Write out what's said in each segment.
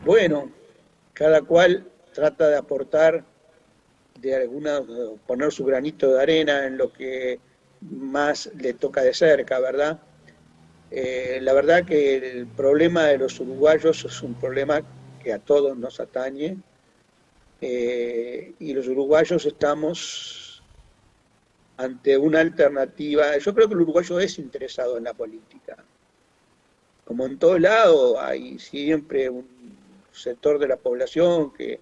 Bueno, cada cual trata de aportar de alguna, poner su granito de arena en lo que más le toca de cerca, ¿verdad? La verdad que el problema de los uruguayos es un problema que a todos nos atañe, y los uruguayos estamos ante una alternativa. Yo creo que el uruguayo es interesado en la política. Como en todo lado, hay siempre un sector de la población que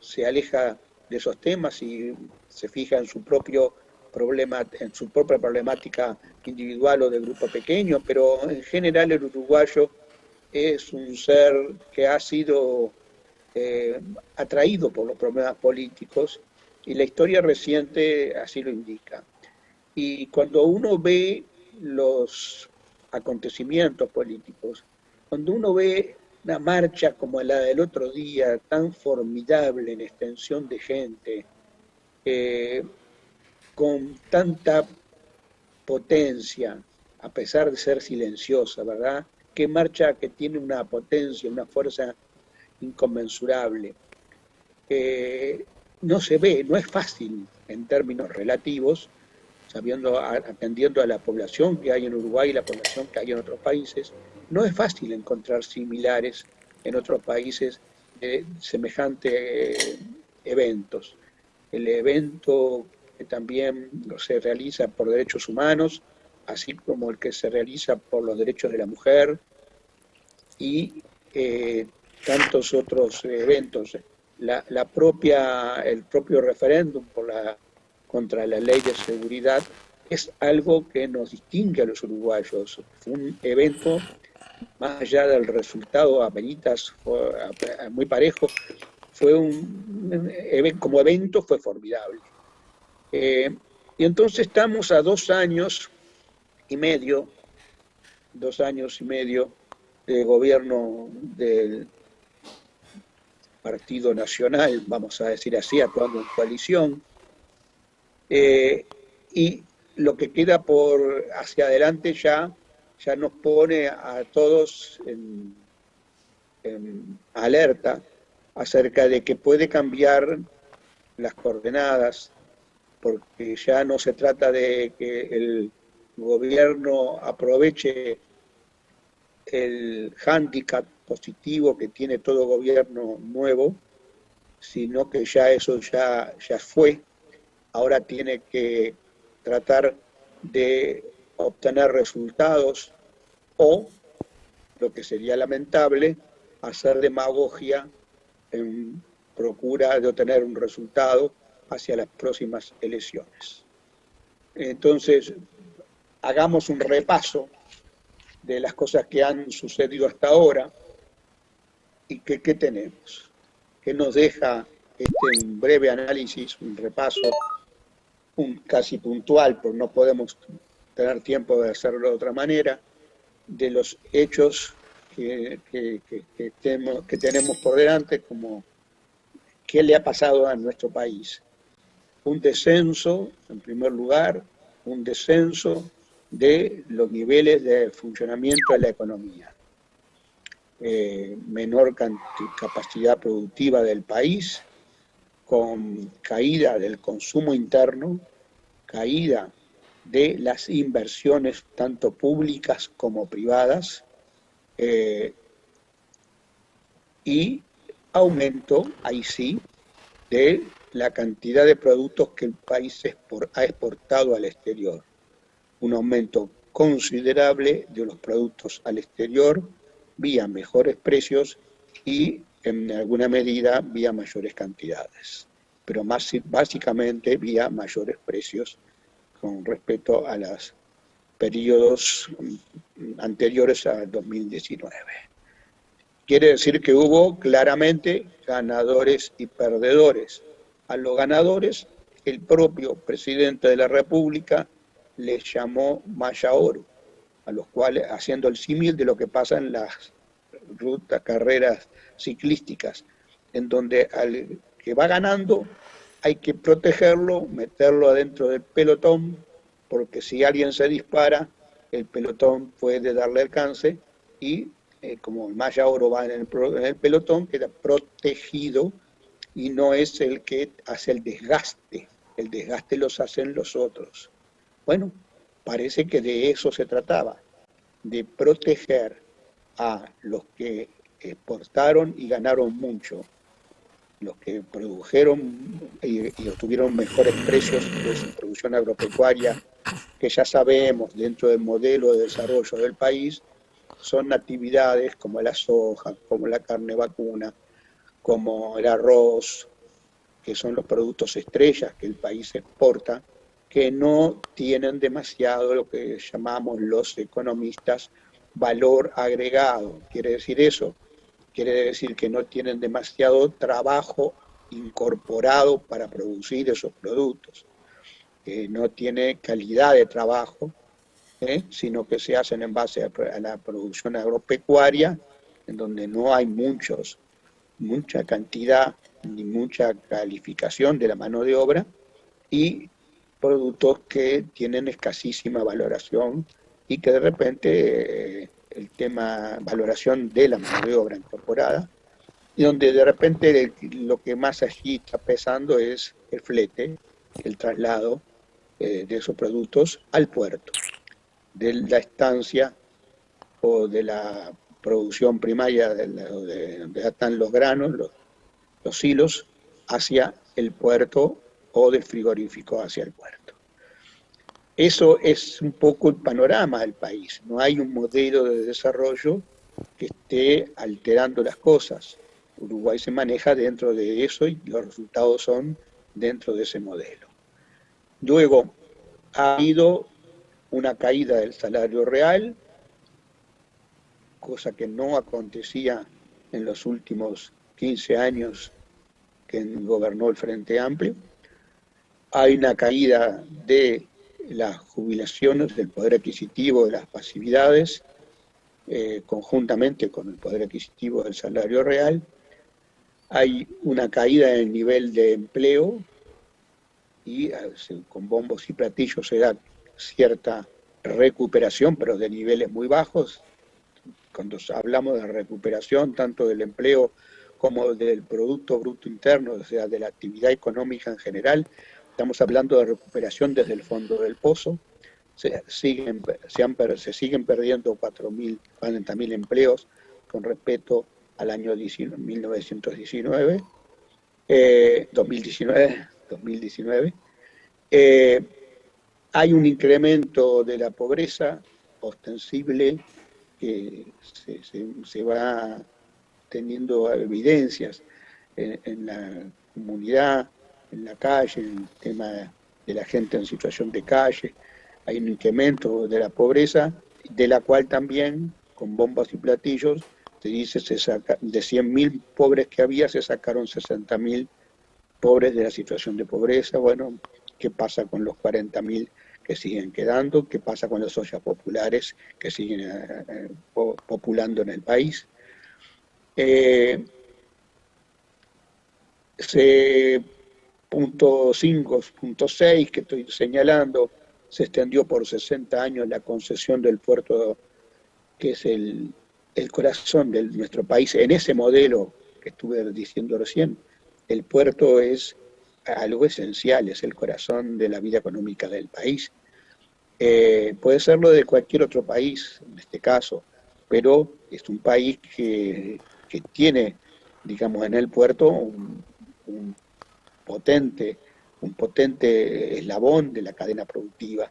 se aleja de esos temas y se fija en su propio problema, en su propia problemática individual o de grupo pequeño, pero en general el uruguayo es un ser que ha sido eh, atraído por los problemas políticos y la historia reciente así lo indica. Y cuando uno ve los acontecimientos políticos, cuando uno ve una marcha como la del otro día, tan formidable en extensión de gente, eh, con tanta potencia, a pesar de ser silenciosa, ¿verdad? Qué marcha que tiene una potencia, una fuerza inconmensurable. Eh, no se ve, no es fácil en términos relativos, sabiendo, atendiendo a la población que hay en Uruguay y la población que hay en otros países, no es fácil encontrar similares en otros países de semejantes eventos. El evento que también se realiza por derechos humanos, así como el que se realiza por los derechos de la mujer y tantos otros eventos. El propio referéndum contra la ley de seguridad es algo que nos distingue a los uruguayos. Fue un evento, más allá del resultado apenitas, muy parejo, como evento fue formidable. Eh, y entonces estamos a 2 años y medio, 2 años y medio de gobierno del Partido Nacional, vamos a decir así, actuando en coalición, y lo que queda por hacia adelante ya nos pone a todos en alerta acerca de que puede cambiar las coordenadas, porque ya no se trata de que el gobierno aproveche el hándicap positivo que tiene todo gobierno nuevo, sino que ya eso ya fue. Ahora tiene que tratar de obtener resultados o, lo que sería lamentable, hacer demagogia en procura de obtener un resultado hacia las próximas elecciones. Entonces, hagamos un repaso de las cosas que han sucedido hasta ahora y qué tenemos. ¿Qué nos deja un breve análisis, un repaso, casi puntual, porque no podemos tener tiempo de hacerlo de otra manera, de los hechos que tenemos por delante, como qué le ha pasado a nuestro país? Un descenso, en primer lugar, un descenso de los niveles de funcionamiento de la economía. Menor capacidad productiva del país, con caída del consumo interno, caída de las inversiones tanto públicas como privadas, y aumento, ahí sí, de la cantidad de productos que el país ha exportado al exterior. Un aumento considerable de los productos al exterior vía mejores precios y en alguna medida vía mayores cantidades, pero básicamente vía mayores precios con respecto a los periodos anteriores a 2019. Quiere decir que hubo claramente ganadores y perdedores. A los ganadores, el propio presidente de la República les llamó Maya Oro, a los cuales, haciendo el símil de lo que pasa en las carreras ciclísticas, en donde al que va ganando hay que protegerlo, meterlo adentro del pelotón, porque si alguien se dispara, el pelotón puede darle alcance y como el Maya Oro va en el pelotón, queda protegido y no es el que hace el desgaste los hacen los otros. Bueno, parece que de eso se trataba, de proteger a los que exportaron y ganaron mucho, los que produjeron y obtuvieron mejores precios de su producción agropecuaria, que ya sabemos dentro del modelo de desarrollo del país, son actividades como la soja, como la carne vacuna, como el arroz, que son los productos estrellas que el país exporta, que no tienen demasiado lo que llamamos los economistas valor agregado. ¿Quiere decir eso? Quiere decir que no tienen demasiado trabajo incorporado para producir esos productos, que no tiene calidad de trabajo, sino que se hacen en base a la producción agropecuaria, en donde no hay mucha cantidad ni mucha calificación de la mano de obra, y productos que tienen escasísima valoración y que de repente el tema valoración de la mano de obra incorporada, y donde de repente lo que más allí está pesando es el flete, el traslado de esos productos al puerto, de la estancia o de la producción primaria de donde están los granos, los hilos, hacia el puerto o del frigorífico hacia el puerto. Eso es un poco el panorama del país. No hay un modelo de desarrollo que esté alterando las cosas. Uruguay se maneja dentro de eso y los resultados son dentro de ese modelo. Luego, ha habido una caída del salario real, cosa que no acontecía en los últimos 15 años que gobernó el Frente Amplio. Hay una caída de las jubilaciones, del poder adquisitivo, de las pasividades, conjuntamente con el poder adquisitivo del salario real. Hay una caída en el nivel de empleo y con bombos y platillos se da cierta recuperación, pero de niveles muy bajos. Cuando hablamos de recuperación tanto del empleo como del Producto Bruto Interno, o sea, de la actividad económica en general, estamos hablando de recuperación desde el fondo del pozo. Se siguen perdiendo 40.000 empleos con respecto al año 1919, 2019. Hay un incremento de la pobreza ostensible que se va teniendo evidencias en la comunidad, en la calle, en el tema de la gente en situación de calle. Hay un incremento de la pobreza, de la cual también, con bombas y platillos, se dice de 100.000 pobres que había, se sacaron 60.000 pobres de la situación de pobreza. Bueno, ¿qué pasa con los 40.000 que siguen quedando? ¿Qué pasa con las ollas populares que siguen populando en el país? Punto 5, punto 6 que estoy señalando, se extendió por 60 años la concesión del puerto, que es el corazón de nuestro país. En ese modelo que estuve diciendo recién, el puerto es algo esencial, es el corazón de la vida económica del país. Puede serlo de cualquier otro país, en este caso, pero es un país que tiene, digamos, en el puerto un potente eslabón de la cadena productiva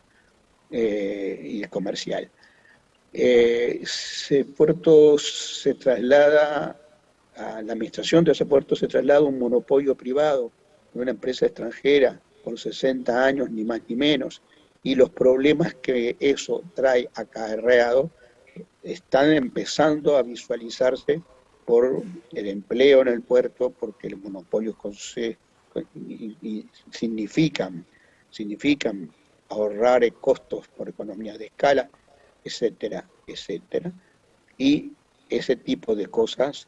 y comercial. Ese puerto se traslada, a la administración de ese puerto se traslada un monopolio privado de una empresa extranjera por 60 años, ni más ni menos, y los problemas que eso trae acarreado están empezando a visualizarse por el empleo en el puerto, porque los monopolios significan ahorrar costos por economías de escala, etcétera, etcétera. Y ese tipo de cosas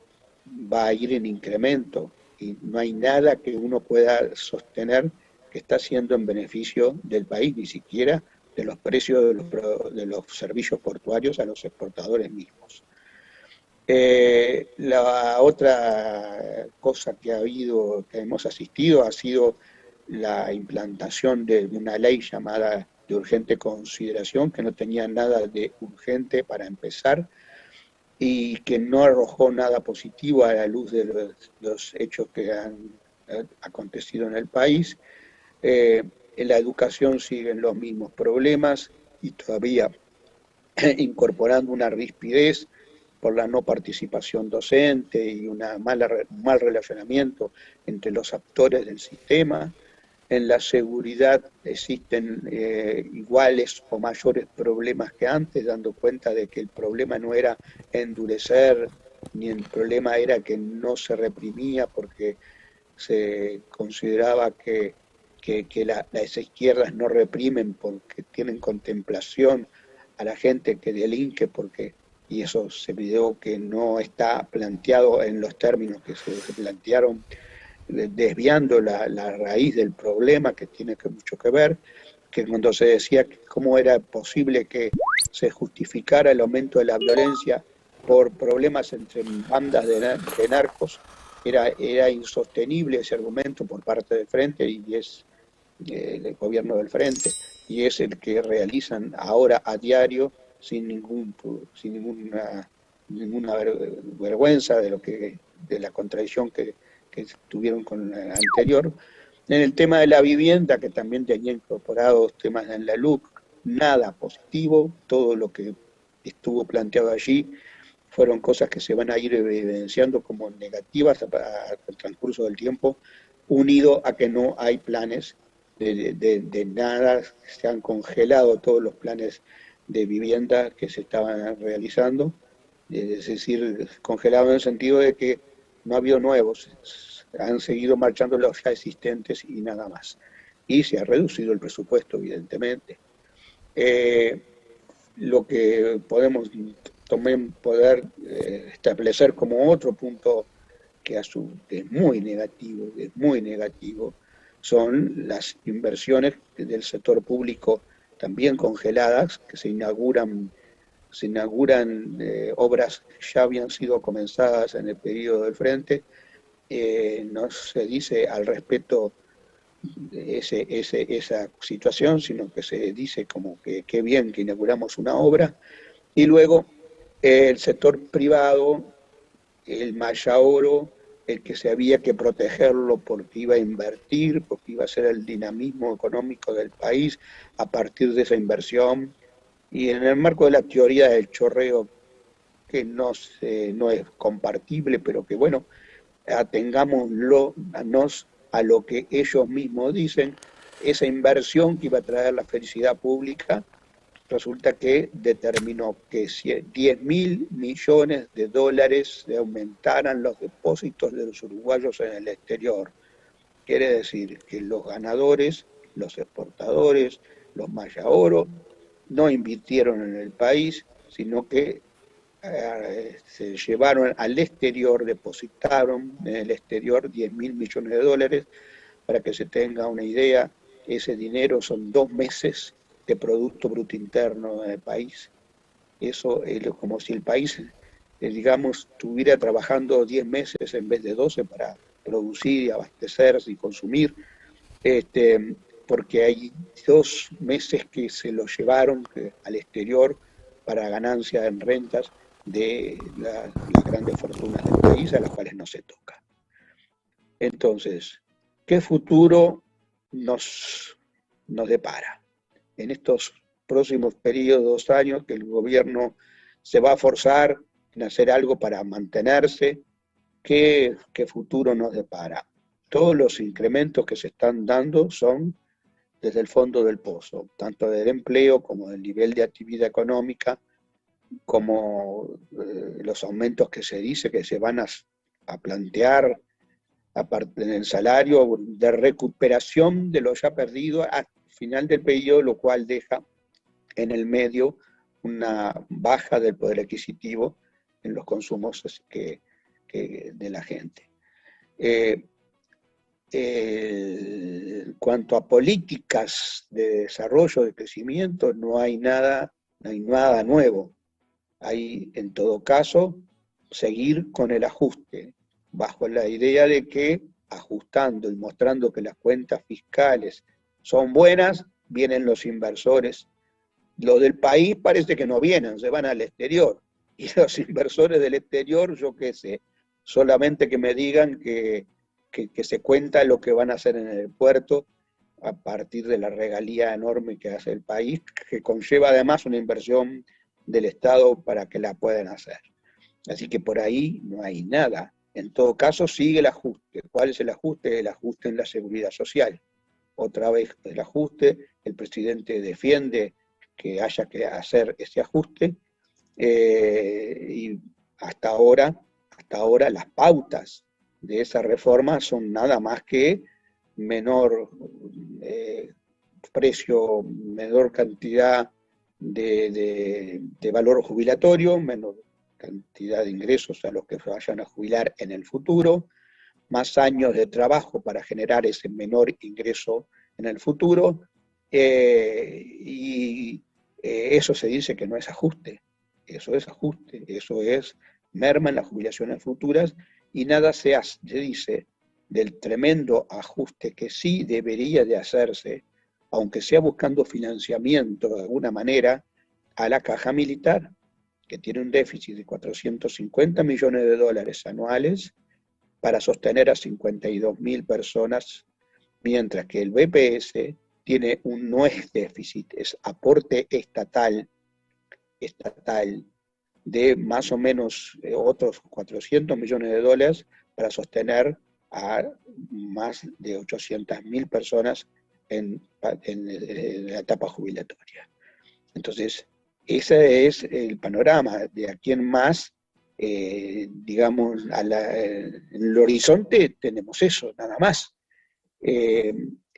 va a ir en incremento y no hay nada que uno pueda sostener que está siendo en beneficio del país, ni siquiera de los precios de los servicios portuarios a los exportadores mismos. La otra cosa que que hemos asistido, ha sido la implantación de una ley llamada de urgente consideración, que no tenía nada de urgente para empezar y que no arrojó nada positivo a la luz de los hechos que han acontecido en el país. En la educación siguen los mismos problemas y todavía incorporando una rispidez por la no participación docente y un mal relacionamiento entre los actores del sistema. En la seguridad existen iguales o mayores problemas que antes, dando cuenta de que el problema no era endurecer, ni el problema era que no se reprimía porque se consideraba que las izquierdas no reprimen porque tienen contemplación a la gente que delinque, porque, y eso se vio que no está planteado en los términos que se plantearon, desviando la raíz del problema, que tiene mucho que ver, que cuando se decía cómo era posible que se justificara el aumento de la violencia por problemas entre bandas de narcos, era insostenible ese argumento por parte del Frente, y es el gobierno del Frente, y es el que realizan ahora a diario sin ninguna vergüenza de la contradicción que tuvieron con el anterior. En el tema de la vivienda, que también tenía incorporados temas en la LUC, nada positivo, todo lo que estuvo planteado allí fueron cosas que se van a ir evidenciando como negativas al transcurso del tiempo, unido a que no hay planes de nada, se han congelado todos los planes de vivienda que se estaban realizando, es decir, congelado en el sentido de que no ha habido nuevos, han seguido marchando los ya existentes y nada más. Y se ha reducido el presupuesto, evidentemente. Eh, lo que podemos también poder establecer como otro punto que es muy negativo, son las inversiones del sector público también congeladas, que se inauguran obras que ya habían sido comenzadas en el periodo del Frente. No se dice al respecto esa situación, sino que se dice como que qué bien que inauguramos una obra, y luego el sector privado, el Mayaoro, el que se había que protegerlo porque iba a invertir, porque iba a ser el dinamismo económico del país a partir de esa inversión, y en el marco de la teoría del chorreo, que no es compartible, pero que bueno, atengámonos a lo que ellos mismos dicen, esa inversión que iba a traer la felicidad pública, resulta que determinó que 10.000 millones de dólares le aumentaran los depósitos de los uruguayos en el exterior. Quiere decir que los ganadores, los exportadores, los Mayaoro, no invirtieron en el país, sino que se llevaron al exterior, depositaron en el exterior 10.000 millones de dólares. Para que se tenga una idea, ese dinero son 2 meses de Producto Bruto Interno del país. Eso es como si el país, digamos, estuviera trabajando 10 meses en vez de 12 para producir, abastecerse y consumir, porque hay 2 meses que se lo llevaron al exterior para ganancia en rentas de las grandes fortunas del país, a las cuales no se toca. Entonces, ¿qué futuro nos depara en estos próximos periodos, 2 años, que el gobierno se va a forzar en hacer algo para mantenerse? ¿Qué futuro nos depara? Todos los incrementos que se están dando son desde el fondo del pozo, tanto del empleo como del nivel de actividad económica, como los aumentos que se dice que se van a plantear aparte en el salario de recuperación de lo ya perdido al final del periodo, lo cual deja en el medio una baja del poder adquisitivo en los consumos de la gente. En cuanto a políticas de desarrollo, de crecimiento, no hay nada nuevo. Hay, en todo caso, seguir con el ajuste, bajo la idea de que ajustando y mostrando que las cuentas fiscales son buenas, vienen los inversores. Los del país parece que no vienen, se van al exterior. Y los inversores del exterior, yo qué sé, solamente que me digan que se cuenta lo que van a hacer en el puerto a partir de la regalía enorme que hace el país, que conlleva además una inversión del Estado para que la puedan hacer. Así que por ahí no hay nada. En todo caso, sigue el ajuste. ¿Cuál es el ajuste? El ajuste en la seguridad social. Otra vez el ajuste, el presidente defiende que haya que hacer ese ajuste, y hasta ahora las pautas de esa reforma son nada más que menor precio, menor cantidad de valor jubilatorio, menor cantidad de ingresos a los que se vayan a jubilar en el futuro, más años de trabajo para generar ese menor ingreso en el futuro, y eso se dice que no es ajuste, eso es ajuste, eso es merma en las jubilaciones futuras, y nada se dice del tremendo ajuste que sí debería de hacerse, aunque sea buscando financiamiento de alguna manera, a la caja militar, que tiene un déficit de 450 millones de dólares anuales para sostener a 52.000 personas, mientras que el BPS no es déficit, es aporte estatal de más o menos otros 400 millones de dólares para sostener a más de 800.000 personas en la etapa jubilatoria. Entonces, ese es el panorama. De aquí en más, digamos, en el horizonte tenemos eso, nada más.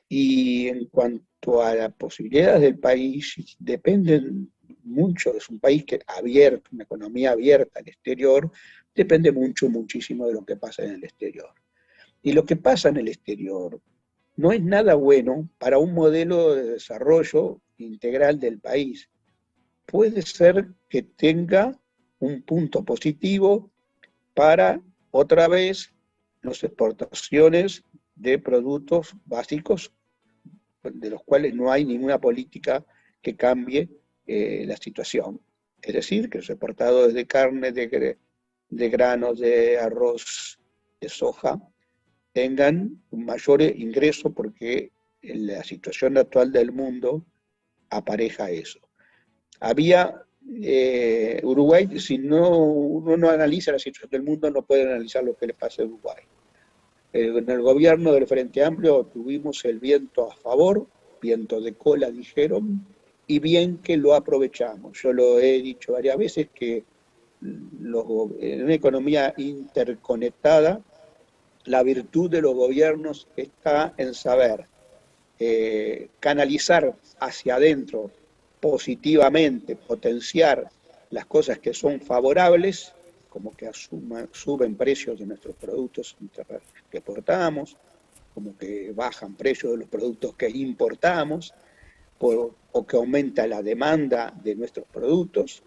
Y en cuanto a las posibilidades del país, dependen mucho, es un país que abierto, una economía abierta al exterior, depende muchísimo de lo que pasa en el exterior. Y lo que pasa en el exterior no es nada bueno para un modelo de desarrollo integral del país. Puede ser que tenga un punto positivo para, otra vez, las exportaciones de productos básicos, de los cuales no hay ninguna política que cambie la situación. Es decir, que los exportadores de carne, de granos, de arroz, de soja, tengan un mayor ingreso porque la situación actual del mundo apareja eso. Uruguay, si uno no analiza la situación del mundo, no puede analizar lo que le pasa a Uruguay. En el gobierno del Frente Amplio tuvimos el viento a favor, viento de cola dijeron, y bien que lo aprovechamos. Yo lo he dicho varias veces que en una economía interconectada, la virtud de los gobiernos está en saber canalizar hacia adentro positivamente, potenciar las cosas que son favorables, como que suben precios de nuestros productos que exportamos, como que bajan precios de los productos que importamos, o que aumenta la demanda de nuestros productos.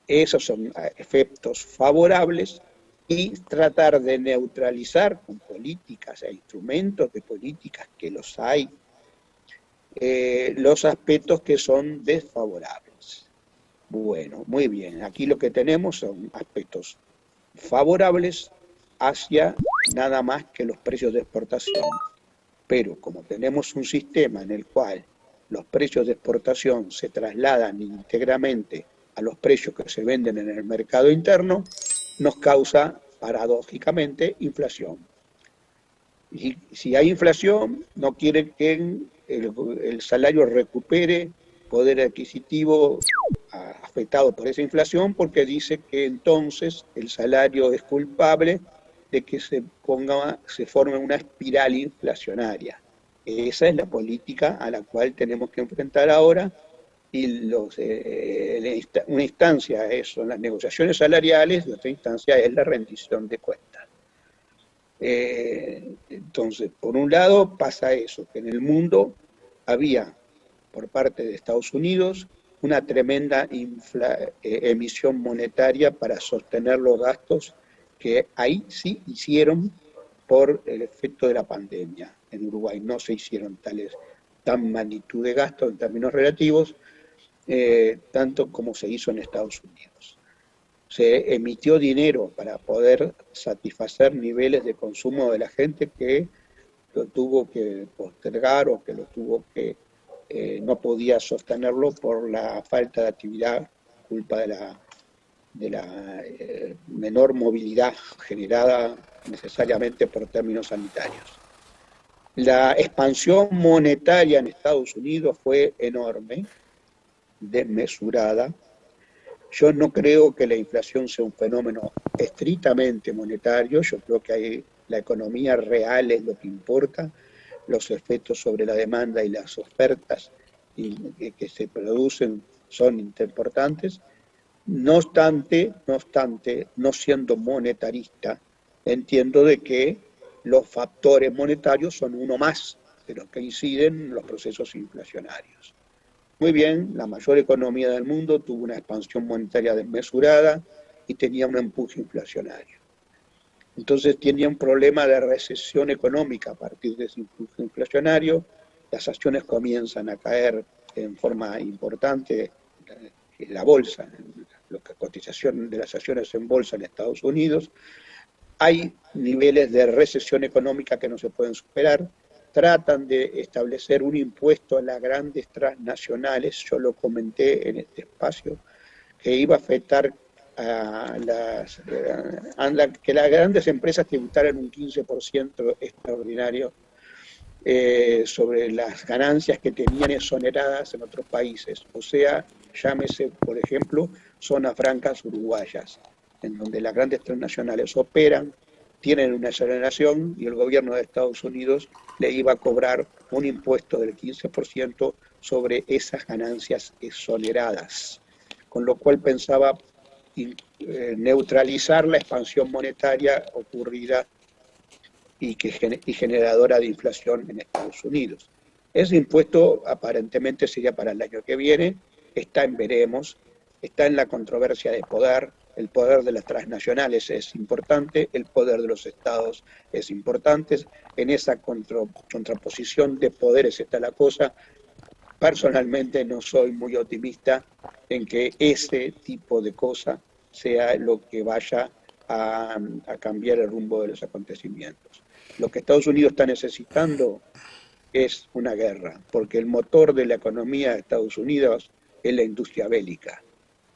Esos son efectos favorables, y tratar de neutralizar con políticas e instrumentos de políticas que los hay, los aspectos que son desfavorables. Bueno, muy bien, aquí lo que tenemos son aspectos favorables hacia nada más que los precios de exportación, pero como tenemos un sistema en el cual los precios de exportación se trasladan íntegramente a los precios que se venden en el mercado interno, nos causa, paradójicamente, inflación. Y si hay inflación, no quiere que el salario recupere poder adquisitivo afectado por esa inflación, porque dice que entonces el salario es culpable de que se forme una espiral inflacionaria. Esa es la política a la cual tenemos que enfrentar ahora, y una instancia son las negociaciones salariales, y otra instancia es la rendición de cuentas. Entonces, por un lado pasa eso, que en el mundo había, por parte de Estados Unidos, una tremenda emisión monetaria para sostener los gastos que ahí sí hicieron por el efecto de la pandemia. En Uruguay no se hicieron tan magnitud de gastos en términos relativos, tanto como se hizo en Estados Unidos. Se emitió dinero para poder satisfacer niveles de consumo de la gente que lo tuvo que postergar o que lo tuvo que no podía sostenerlo por la falta de actividad, culpa de la menor movilidad generada necesariamente por términos sanitarios. La expansión monetaria en Estados Unidos fue enorme, desmesurada. Yo no creo que la inflación sea un fenómeno estrictamente monetario, yo creo que la economía real es lo que importa, los efectos sobre la demanda y las ofertas que se producen son importantes. No obstante, no siendo monetarista, entiendo de que los factores monetarios son uno más de los que inciden en los procesos inflacionarios. Muy bien, la mayor economía del mundo tuvo una expansión monetaria desmesurada y tenía un empuje inflacionario. Entonces tenía un problema de recesión económica a partir de ese empuje inflacionario, las acciones comienzan a caer en forma importante en la bolsa, la cotización de las acciones en bolsa en Estados Unidos, hay niveles de recesión económica que no se pueden superar, tratan de establecer un impuesto a las grandes transnacionales, yo lo comenté en este espacio, que iba a afectar a que las grandes empresas tributaran un 15% extraordinario sobre las ganancias que tenían exoneradas en otros países, o sea, llámese, por ejemplo, zonas francas uruguayas, en donde las grandes transnacionales operan, tienen una exoneración y el gobierno de Estados Unidos le iba a cobrar un impuesto del 15% sobre esas ganancias exoneradas, con lo cual pensaba neutralizar la expansión monetaria ocurrida y generadora de inflación en Estados Unidos. Ese impuesto aparentemente sería para el año que viene, está en veremos, está en la controversia de poder, el poder de las transnacionales es importante, el poder de los estados es importante, en esa contraposición de poderes está la cosa. Personalmente no soy muy optimista en que ese tipo de cosa sea lo que vaya a cambiar el rumbo de los acontecimientos. Lo que Estados Unidos está necesitando es una guerra, porque el motor de la economía de Estados Unidos es la industria bélica.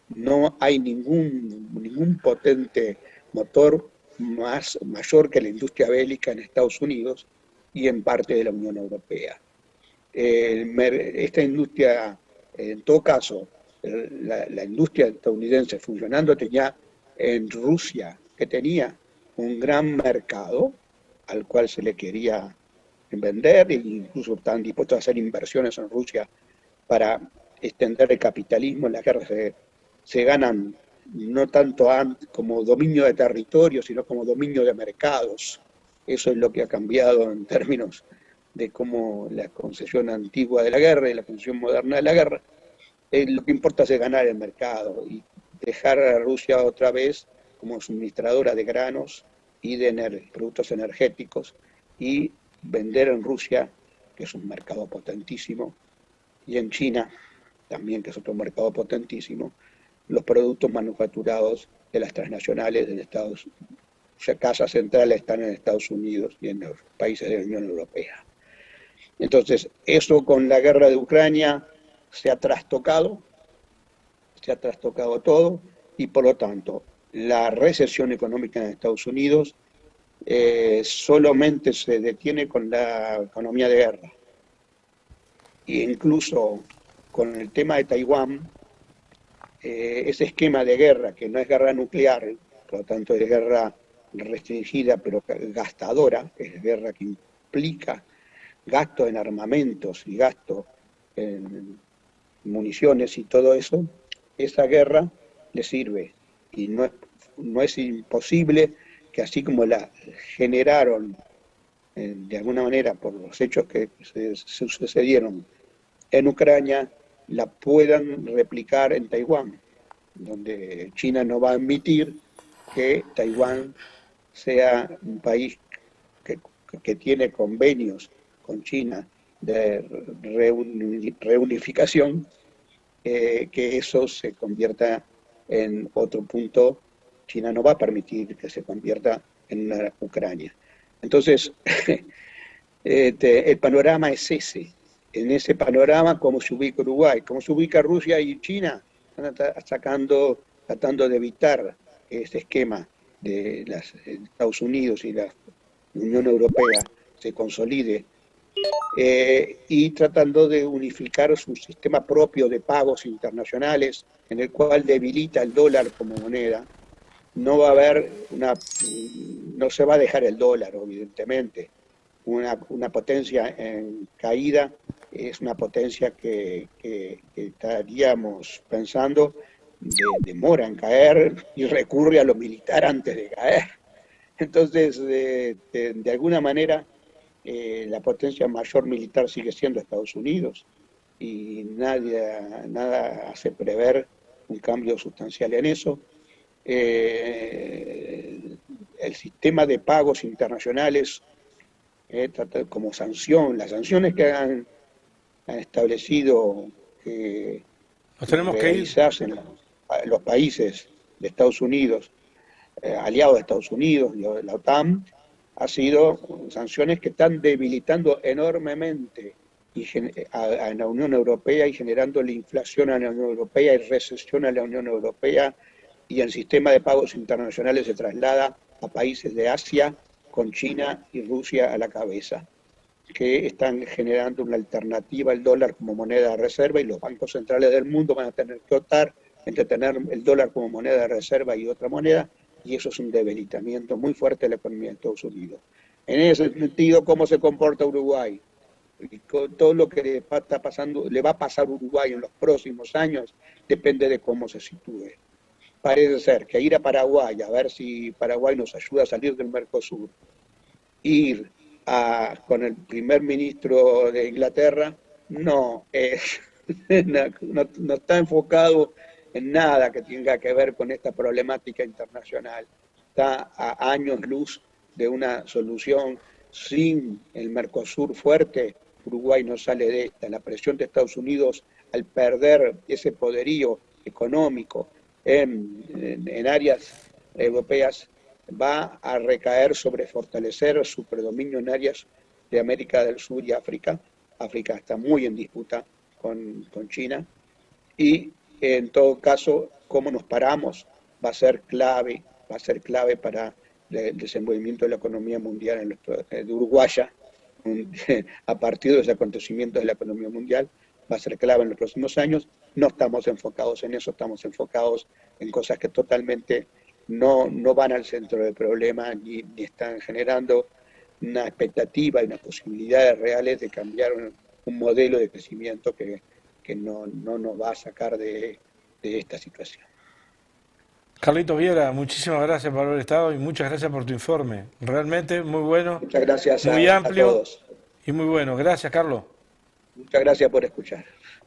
No hay ningún potente motor mayor que la industria bélica en Estados Unidos y en parte de la Unión Europea. Esta industria, en todo caso, la industria estadounidense funcionando tenía en Rusia, que tenía un gran mercado al cual se le quería vender e incluso estaban dispuestos a hacer inversiones en Rusia para extender el capitalismo. En la guerra se ganan no tanto como dominio de territorio, sino como dominio de mercados. Eso es lo que ha cambiado en términos de cómo la concepción antigua de la guerra y la concepción moderna de la guerra. Lo que importa es ganar el mercado y dejar a Rusia otra vez como suministradora de granos y de productos energéticos y vender en Rusia, que es un mercado potentísimo, y en China también, que es otro mercado potentísimo, los productos manufacturados de las transnacionales de Estados Unidos. O sea, casas centrales están en Estados Unidos y en los países de la Unión Europea. Entonces, eso con la guerra de Ucrania se ha trastocado todo, y por lo tanto, la recesión económica en Estados Unidos solamente se detiene con la economía de guerra. E incluso con el tema de Taiwán, ese esquema de guerra, que no es guerra nuclear, por lo tanto es guerra restringida pero gastadora, es guerra que implica gasto en armamentos y gasto en municiones y todo eso, esa guerra le sirve. Y no es imposible que así como la generaron de alguna manera por los hechos que se sucedieron en Ucrania, la puedan replicar en Taiwán, donde China no va a admitir que Taiwán sea un país que, que tiene convenios con China de reunificación, que eso se convierta en otro punto. China no va a permitir que se convierta en una Ucrania. Entonces, el panorama es ese. En ese panorama, ¿cómo se ubica Uruguay? ¿Cómo se ubica Rusia y China? Están tratando de evitar ese esquema de Estados Unidos y la Unión Europea se consolide, y tratando de unificar su sistema propio de pagos internacionales, en el cual debilita el dólar como moneda. No va a haber no se va a dejar el dólar, evidentemente. Una potencia en caída es una potencia que estaríamos pensando demora en caer y recurre a lo militar antes de caer. Entonces, de alguna manera, la potencia mayor militar sigue siendo Estados Unidos y nada hace prever un cambio sustancial en eso. El sistema de pagos internacionales, como sanción, las sanciones que han establecido que Nos tenemos que ir. realizarse en los países de Estados Unidos, aliados de Estados Unidos, de la OTAN, ha sido sanciones que están debilitando enormemente a la Unión Europea y generando la inflación a la Unión Europea y recesión a la Unión Europea, y el sistema de pagos internacionales se traslada a países de Asia con China y Rusia a la cabeza, que están generando una alternativa al dólar como moneda de reserva, y los bancos centrales del mundo van a tener que optar entre tener el dólar como moneda de reserva y otra moneda, y eso es un debilitamiento muy fuerte de la economía de Estados Unidos. En ese sentido, ¿cómo se comporta Uruguay? Y con todo lo que le va a pasar a Uruguay en los próximos años depende de cómo se sitúe. Parece ser que ir a Paraguay, a ver si Paraguay nos ayuda a salir del Mercosur, ir con el primer ministro de Inglaterra, no, no está enfocado en nada que tenga que ver con esta problemática internacional. Está a años luz de una solución. Sin el Mercosur fuerte, Uruguay no sale de esta. La presión de Estados Unidos, al perder ese poderío económico en áreas europeas, va a recaer sobre fortalecer su predominio en áreas de América del Sur y África. África está muy en disputa con China, y en todo caso, cómo nos paramos va a ser clave para el desenvolvimiento de la economía mundial de uruguaya, a partir de ese acontecimiento de la economía mundial, va a ser clave en los próximos años. No estamos enfocados en eso, estamos enfocados en cosas que totalmente no van al centro del problema, ni están generando una expectativa y unas posibilidades reales de cambiar un modelo de crecimiento que no nos va a sacar de esta situación. Carlitos Viera, muchísimas gracias por haber estado y muchas gracias por tu informe. Realmente muy bueno, Muchas gracias muy a amplio todos. y muy bueno. Gracias, Carlos. Muchas gracias por escuchar.